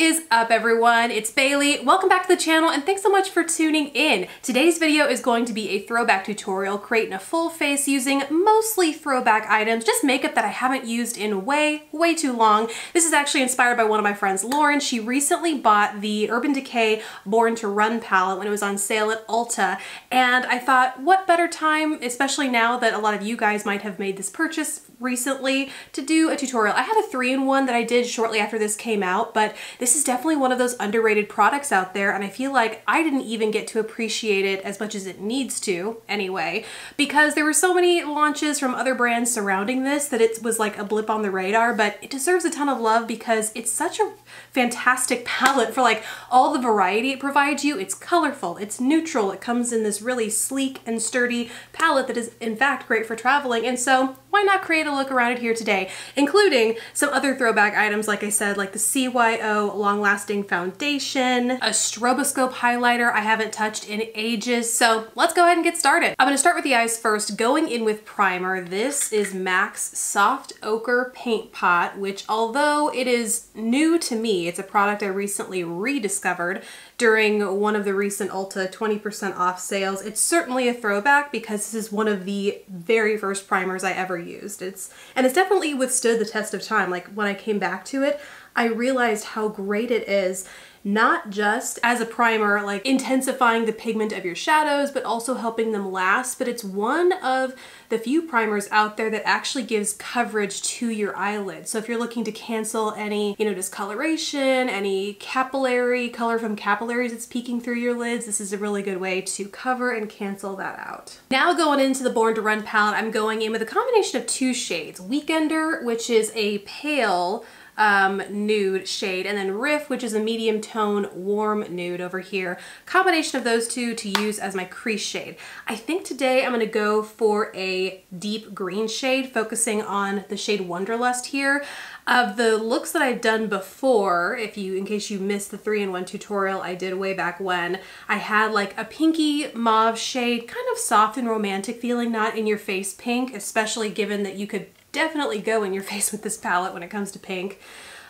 is up, everyone? It's Bailey. Welcome back to the channel and thanks so much for tuning in. Today's video is going to be a throwback tutorial creating a full face using mostly throwback items, just makeup that I haven't used in way too long. This is actually inspired by one of my friends, Lauren. She recently bought the Urban Decay Born to Run palette when it was on sale at Ulta, and I thought, what better time, especially now that a lot of you guys might have made this purchase recently, to do a tutorial. I had a 3-in-1 that I did shortly after this came out, but this is definitely one of those underrated products out there, and I feel like I didn't even get to appreciate it as much as it needs to anyway, because there were so many launches from other brands surrounding this that it was like a blip on the radar, but it deserves a ton of love because it's such a fantastic palette for like all the variety it provides you. It's colorful, it's neutral, it comes in this really sleek and sturdy palette that is in fact great for traveling, and so why not create a look around it here today, including some other throwback items, like I said, like the CYO Long Lasting Foundation, a stroboscope highlighter I haven't touched in ages. So let's go ahead and get started. I'm gonna start with the eyes first, going in with primer. This is MAC's Soft Ochre Paint Pot, which although it is new to me, it's a product I recently rediscovered during one of the recent Ulta 20% off sales. It's certainly a throwback because this is one of the very first primers I ever used. It's definitely withstood the test of time. Like when I came back to it, I realized how great it is, not just as a primer, like intensifying the pigment of your shadows, but also helping them last. But it's one of the few primers out there that actually gives coverage to your eyelid. So if you're looking to cancel any, discoloration, any capillary color from capillaries that's peeking through your lids, this is a really good way to cover and cancel that out. Now going into the Born to Run palette, I'm going in with a combination of two shades. Weekender, which is a pale nude shade, and then Riff, which is a medium tone warm nude over here. Combination of those two to use as my crease shade. I think today I'm going to go for a deep green shade, focusing on the shade Wonderlust here. Of the looks that I've done before, in case you missed the 3-in-1 tutorial I did way back when, I had like a pinky mauve shade, kind of soft and romantic feeling, not in your face pink, especially given that you could definitely go in your face with this palette when it comes to pink.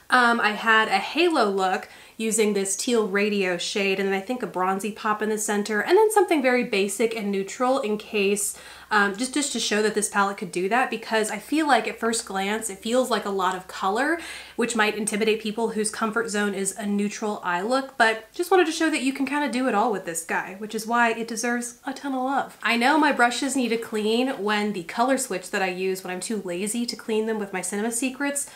I had a halo look using this teal radio shade, and then I think a bronzy pop in the center, and then something very basic and neutral in case, just to show that this palette could do that, because I feel like at first glance it feels like a lot of color, which might intimidate people whose comfort zone is a neutral eye look, but just wanted to show that you can kind of do it all with this guy, which is why it deserves a ton of love. I know my brushes need a clean when the color switch that I use when I'm too lazy to clean them with my Cinema Secrets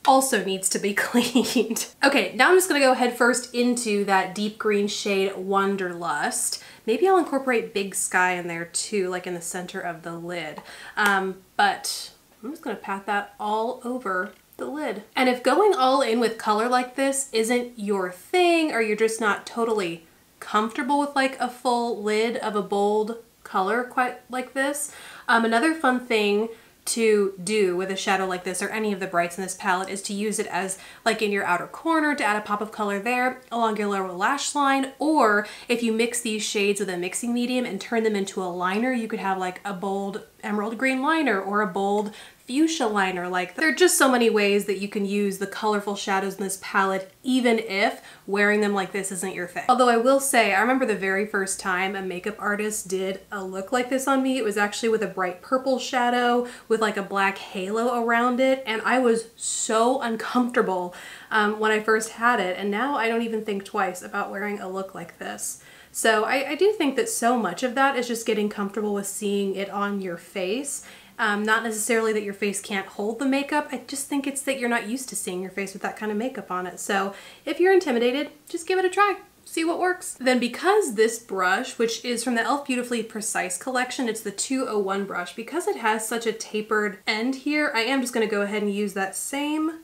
also needs to be cleaned. Okay, now I'm just gonna go head first into that deep green shade Wonderlust. Maybe I'll incorporate Big Sky in there too, like in the center of the lid. But I'm just gonna pat that all over the lid. And if going all in with color like this isn't your thing, or you're just not totally comfortable with like a full lid of a bold color quite like this, another fun thing to do with a shadow like this, or any of the brights in this palette, is to use it as like in your outer corner to add a pop of color there along your lower lash line, or if you mix these shades with a mixing medium and turn them into a liner, you could have like a bold emerald green liner or a bold fuchsia liner. Like, there are just so many ways that you can use the colorful shadows in this palette, even if wearing them like this isn't your thing. Although I will say, I remember the very first time a makeup artist did a look like this on me, it was actually with a bright purple shadow with like a black halo around it, and I was so uncomfortable when I first had it, and now I don't even think twice about wearing a look like this. So I do think that so much of that is just getting comfortable with seeing it on your face. Not necessarily that your face can't hold the makeup, I just think it's that you're not used to seeing your face with that kind of makeup on it. So if you're intimidated, just give it a try. See what works. Then because this brush, which is from the e.l.f. Beautifully Precise collection, it's the 201 brush, because it has such a tapered end here, I am just gonna go ahead and use that same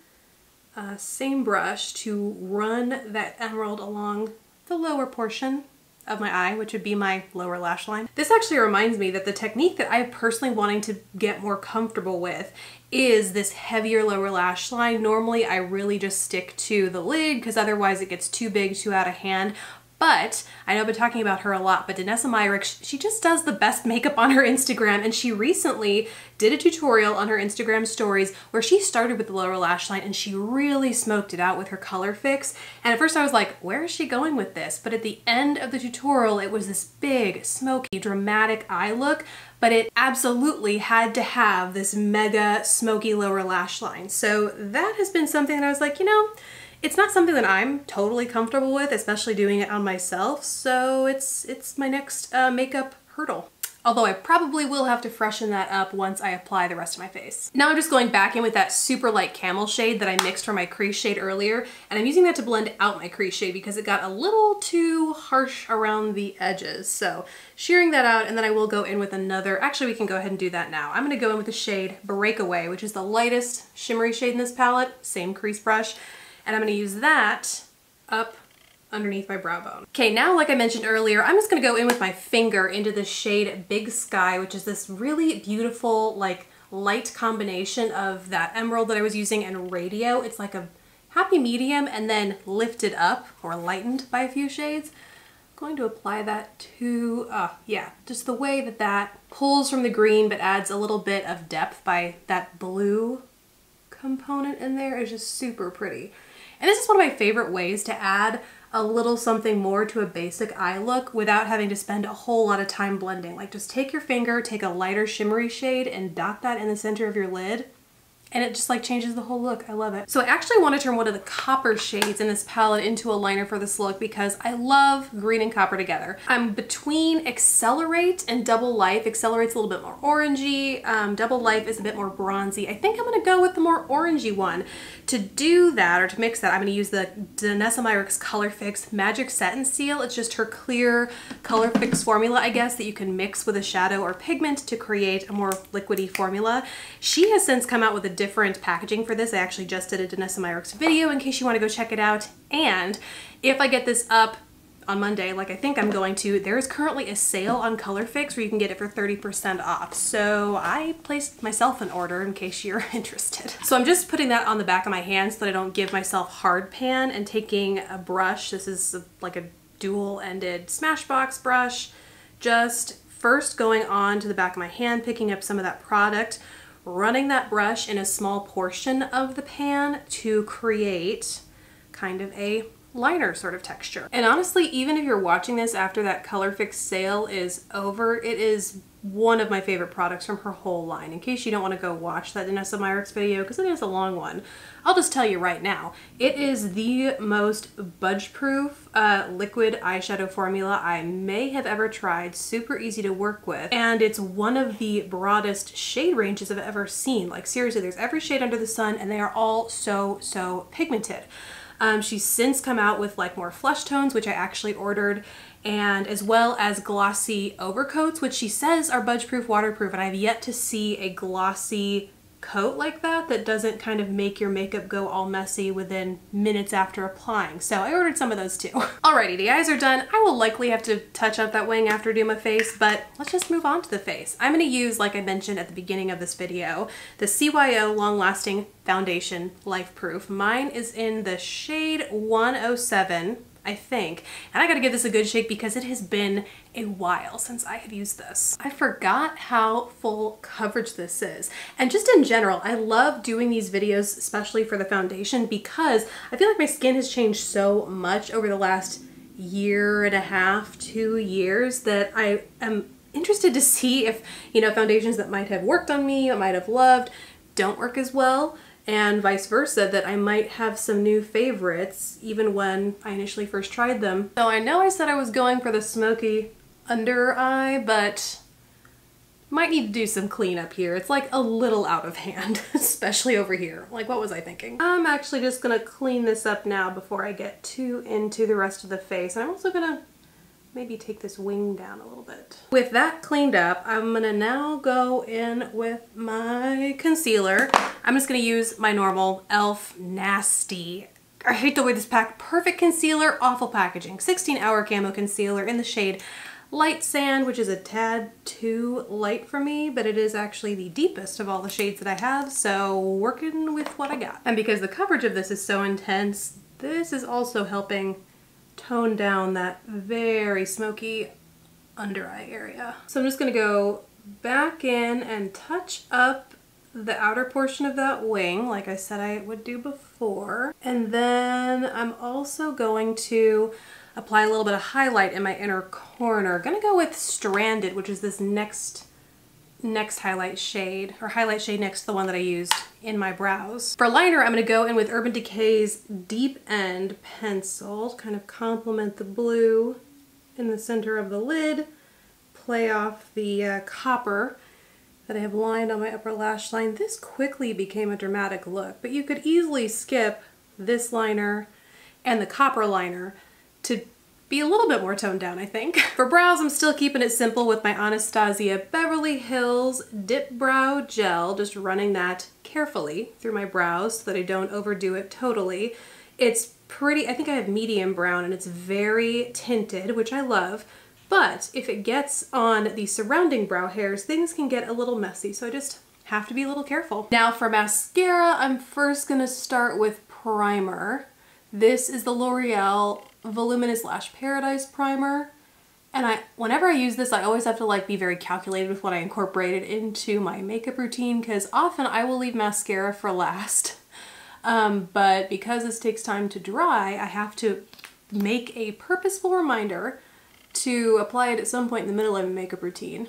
brush to run that emerald along the lower portion of my eye, which would be my lower lash line. This actually reminds me that the technique that I'm personally wanting to get more comfortable with is this heavier lower lash line. Normally I really just stick to the lid because otherwise it gets too big, too out of hand. But I know I've been talking about her a lot, but Danessa Myrick, she just does the best makeup on her Instagram, and she recently did a tutorial on her Instagram stories where she started with the lower lash line and she really smoked it out with her color fix. And at first I was like, where is she going with this? But at the end of the tutorial, it was this big, smoky, dramatic eye look, but it absolutely had to have this mega smoky lower lash line. So that has been something that I was like, you know, it's not something that I'm totally comfortable with, especially doing it on myself, so it's my next makeup hurdle. Although I probably will have to freshen that up once I apply the rest of my face. Now I'm just going back in with that super light camel shade that I mixed for my crease shade earlier, and I'm using that to blend out my crease shade because it got a little too harsh around the edges. So shearing that out, and then I will go in with another, actually we can go ahead and do that now. I'm gonna go in with the shade Breakaway, which is the lightest shimmery shade in this palette, same crease brush. And I'm gonna use that up underneath my brow bone. Okay, now like I mentioned earlier, I'm just gonna go in with my finger into the shade Big Sky, which is this really beautiful, like light combination of that emerald that I was using and radio. It's like a happy medium and then lifted up or lightened by a few shades. I'm going to apply that to, yeah, just the way that that pulls from the green but adds a little bit of depth by that blue component in there is just super pretty. And this is one of my favorite ways to add a little something more to a basic eye look without having to spend a whole lot of time blending. Like just take your finger, take a lighter shimmery shade and dot that in the center of your lid, and it just like changes the whole look. I love it. So I actually want to turn one of the copper shades in this palette into a liner for this look because I love green and copper together. I'm between Accelerate and Double Life. Accelerate's a little bit more orangey. Double Life is a bit more bronzy. I think I'm gonna go with the more orangey one. To do that, or to mix that, I'm gonna use the Danessa Myrick's Color Fix Magic Satin Seal. It's just her clear color fix formula, I guess, that you can mix with a shadow or pigment to create a more liquidy formula. She has since come out with a different packaging for this. I actually just did a Danessa Myrick's video in case you want to go check it out. And if I get this up on Monday, like I think I'm going to, there is currently a sale on Color Fix where you can get it for 30% off. So I placed myself an order in case you're interested. So I'm just putting that on the back of my hand so that I don't give myself hard pan, and taking a brush. This is like a dual-ended Smashbox brush. Just first going on to the back of my hand, picking up some of that product, running that brush in a small portion of the pan to create kind of a liner sort of texture. And honestly, even if you're watching this after that Color Fix sale is over, it is one of my favorite products from her whole line. In case you don't want to go watch that Danessa Myrick's video, because it is a long one, I'll just tell you right now, it is the most budge-proof liquid eyeshadow formula I may have ever tried. Super easy to work with, and it's one of the broadest shade ranges I've ever seen. Like seriously, there's every shade under the sun, and they are all so pigmented. She's since come out with like more flesh tones, which I actually ordered, and as well as glossy overcoats, which she says are budge-proof, waterproof, and I've yet to see a glossy coat like that that doesn't kind of make your makeup go all messy within minutes after applying. So I ordered some of those too. Alrighty, the eyes are done. I will likely have to touch up that wing after I do my face, but let's just move on to the face. I'm gonna use, like I mentioned at the beginning of this video, the CYO Long Lasting Foundation Life Proof. Mine is in the shade 107. I think. And I gotta give this a good shake because it has been a while since I have used this. I forgot how full coverage this is. And just in general, I love doing these videos, especially for the foundation, because I feel like my skin has changed so much over the last year and a half, 2 years, that I am interested to see if, you know, foundations that might have worked on me, I might have loved, don't work as well. And vice versa, that I might have some new favorites even when I initially first tried them. So I know I said I was going for the smoky under eye, but might need to do some cleanup here. It's like a little out of hand, especially over here. Like, what was I thinking? I'm actually just gonna clean this up now before I get too into the rest of the face. And I'm also gonna maybe take this wing down a little bit. With that cleaned up, I'm gonna now go in with my concealer. I'm just gonna use my normal e.l.f. Nasty, I hate the way this packed, perfect concealer, awful packaging. 16-hour camo concealer in the shade Light Sand, which is a tad too light for me, but it is actually the deepest of all the shades that I have, so working with what I got. And because the coverage of this is so intense, this is also helping tone down that very smoky under eye area. So I'm just gonna go back in and touch up the outer portion of that wing like I said I would do before. And then I'm also going to apply a little bit of highlight in my inner corner. Gonna go with Stranded, which is this next highlight shade, or highlight shade next to the one that I used in my brows. For liner, I'm gonna go in with Urban Decay's Deep End pencil, kind of complement the blue in the center of the lid, play off the copper that I have lined on my upper lash line. This quickly became a dramatic look, but you could easily skip this liner and the copper liner to be a little bit more toned down, I think. For brows, I'm still keeping it simple with my Anastasia Beverly Hills Dip Brow Gel, just running that carefully through my brows so that I don't overdo it totally. It's pretty, I think I have medium brown and it's very tinted, which I love. But if it gets on the surrounding brow hairs, things can get a little messy, so I just have to be a little careful. Now for mascara, I'm first gonna start with primer. This is the L'Oreal Voluminous Lash Paradise Primer. And whenever I use this, I always have to like be very calculated with what I incorporated into my makeup routine, because often I will leave mascara for last. But because this takes time to dry, I have to make a purposeful reminder to apply it at some point in the middle of a makeup routine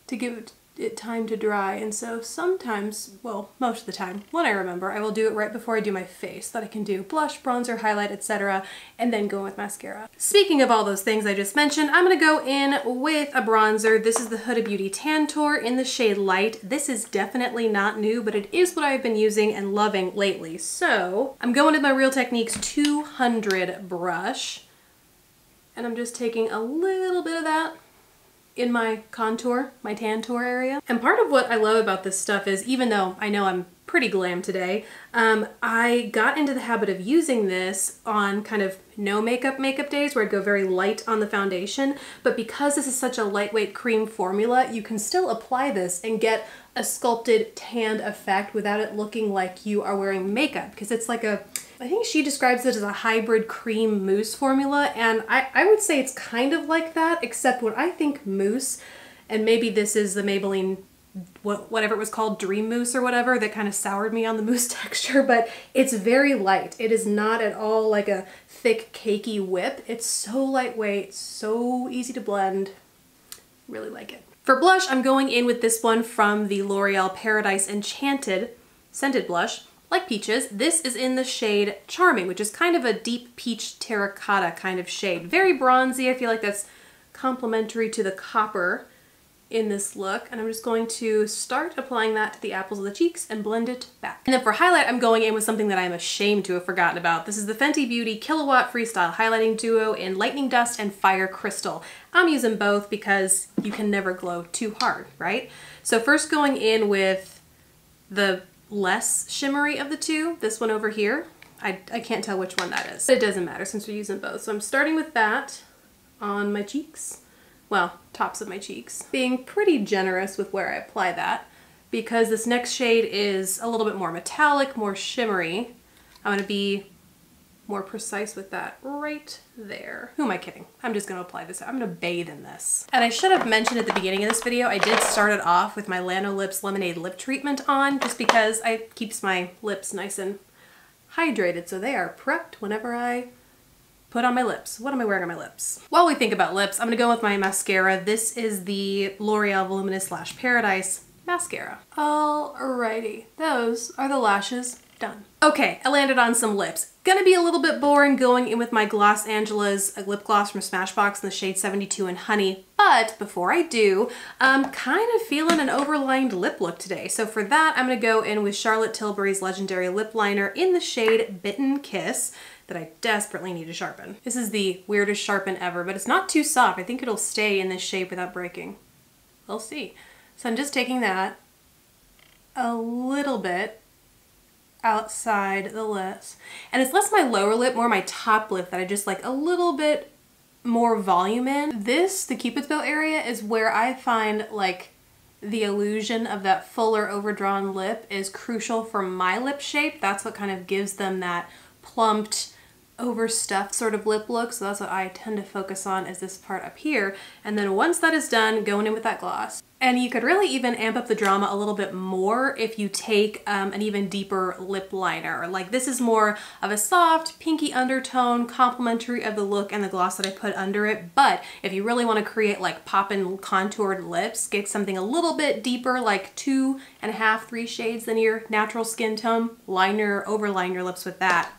to give it time to dry. And so sometimes, well, most of the time, when I remember, I will do it right before I do my face, so that I can do blush, bronzer, highlight, etc., and then go with mascara. Speaking of all those things I just mentioned, I'm gonna go in with a bronzer. This is the Huda Beauty Tantour in the shade Light. This is definitely not new, but it is what I've been using and loving lately. So I'm going with my Real Techniques 200 brush, and I'm just taking a little bit of that in my contour, my Tantour area. And part of what I love about this stuff is, even though I know I'm pretty glam today, I got into the habit of using this on kind of no makeup days where I'd go very light on the foundation. But because this is such a lightweight cream formula, you can still apply this and get a sculpted tanned effect without it looking like you are wearing makeup, because it's like a, I think she describes it as a hybrid cream mousse formula, and I would say it's kind of like that, except when I think mousse, and maybe this is the Maybelline, whatever it was called, Dream Mousse or whatever, that kind of soured me on the mousse texture, but it's very light. It is not at all like a thick cakey whip. It's so lightweight, so easy to blend. Really like it. For blush, I'm going in with this one from the L'Oréal Paradise Enchanted scented blush. Like peaches, this is in the shade Charming, which is kind of a deep peach terracotta kind of shade. Very bronzy. I feel like that's complementary to the copper in this look. And I'm just going to start applying that to the apples of the cheeks and blend it back. And then for highlight, I'm going in with something that I'm ashamed to have forgotten about. This is the Fenty Beauty Kilowatt Freestyle Highlighting Duo in Lightning Dust and Fire Crystal. I'm using both because you can never glow too hard, right? So first going in with the less shimmery of the two, this one over here. I can't tell which one that is, but it doesn't matter since we're using both. So I'm starting with that on my cheeks, well, tops of my cheeks, being pretty generous with where I apply that, because this next shade is a little bit more metallic, more shimmery. I'm gonna be more precise with that right there. Who am I kidding? I'm just gonna apply this. I'm gonna bathe in this. And I should have mentioned at the beginning of this video, I did start it off with my Lanolips Lemonade Lip Treatment on, just because it keeps my lips nice and hydrated, so they are prepped whenever I put on my lips. What am I wearing on my lips? While we think about lips, I'm gonna go with my mascara. This is the L'Oreal Voluminous Lash Paradise mascara. Alrighty, those are the lashes done. Okay, I landed on some lips. Gonna be a little bit boring going in with my Gloss Angela's lip gloss from Smashbox in the shade 72 and Honey, but before I do, I'm kind of feeling an overlined lip look today. So for that, I'm gonna go in with Charlotte Tilbury's Legendary Lip Liner in the shade Bitten Kiss that I desperately need to sharpen. This is the weirdest sharpen ever, but it's not too soft. I think it'll stay in this shape without breaking. We'll see. So I'm just taking that a little bit outside the lips. And it's less my lower lip, more my top lip that I just like a little bit more volume in. This, the Cupid's bow area, is where I find like the illusion of that fuller overdrawn lip is crucial for my lip shape. That's what kind of gives them that plumped, overstuffed sort of lip look, so that's what I tend to focus on, is this part up here. And then once that is done, going in with that gloss. And you could really even amp up the drama a little bit more if you take an even deeper lip liner. Like this is more of a soft pinky undertone, complementary of the look and the gloss that I put under it. But if you really want to create like poppin' contoured lips, get something a little bit deeper, like 2.5, 3 shades than your natural skin tone, liner, overline your lips with that.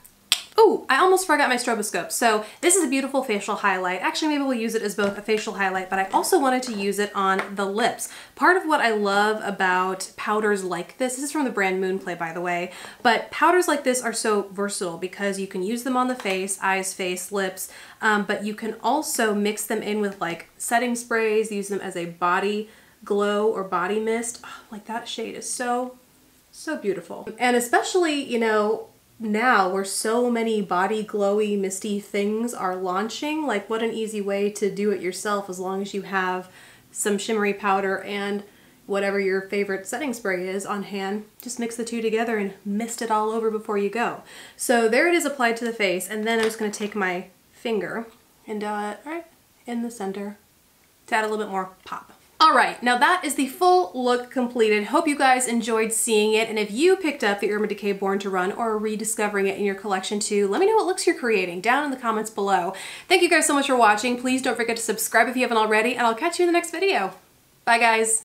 Oh, I almost forgot my stroboscope. So this is a beautiful facial highlight. Actually, maybe we'll use it as both a facial highlight, but I also wanted to use it on the lips. Part of what I love about powders like this is from the brand Moonplay, by the way, but powders like this are so versatile because you can use them on the face, eyes, face, lips, but you can also mix them in with like setting sprays, use them as a body glow or body mist. Oh, like that shade is so beautiful. And especially, you know, now where so many body glowy misty things are launching, like what an easy way to do it yourself as long as you have some shimmery powder and whatever your favorite setting spray is on hand. Just mix the two together and mist it all over before you go. So there it is applied to the face, and then I'm just going to take my finger and right in the center to add a little bit more pop. All right, now that is the full look completed. Hope you guys enjoyed seeing it, and if you picked up the Urban Decay Born to Run or are rediscovering it in your collection too, let me know what looks you're creating down in the comments below. Thank you guys so much for watching. Please don't forget to subscribe if you haven't already, and I'll catch you in the next video. Bye guys.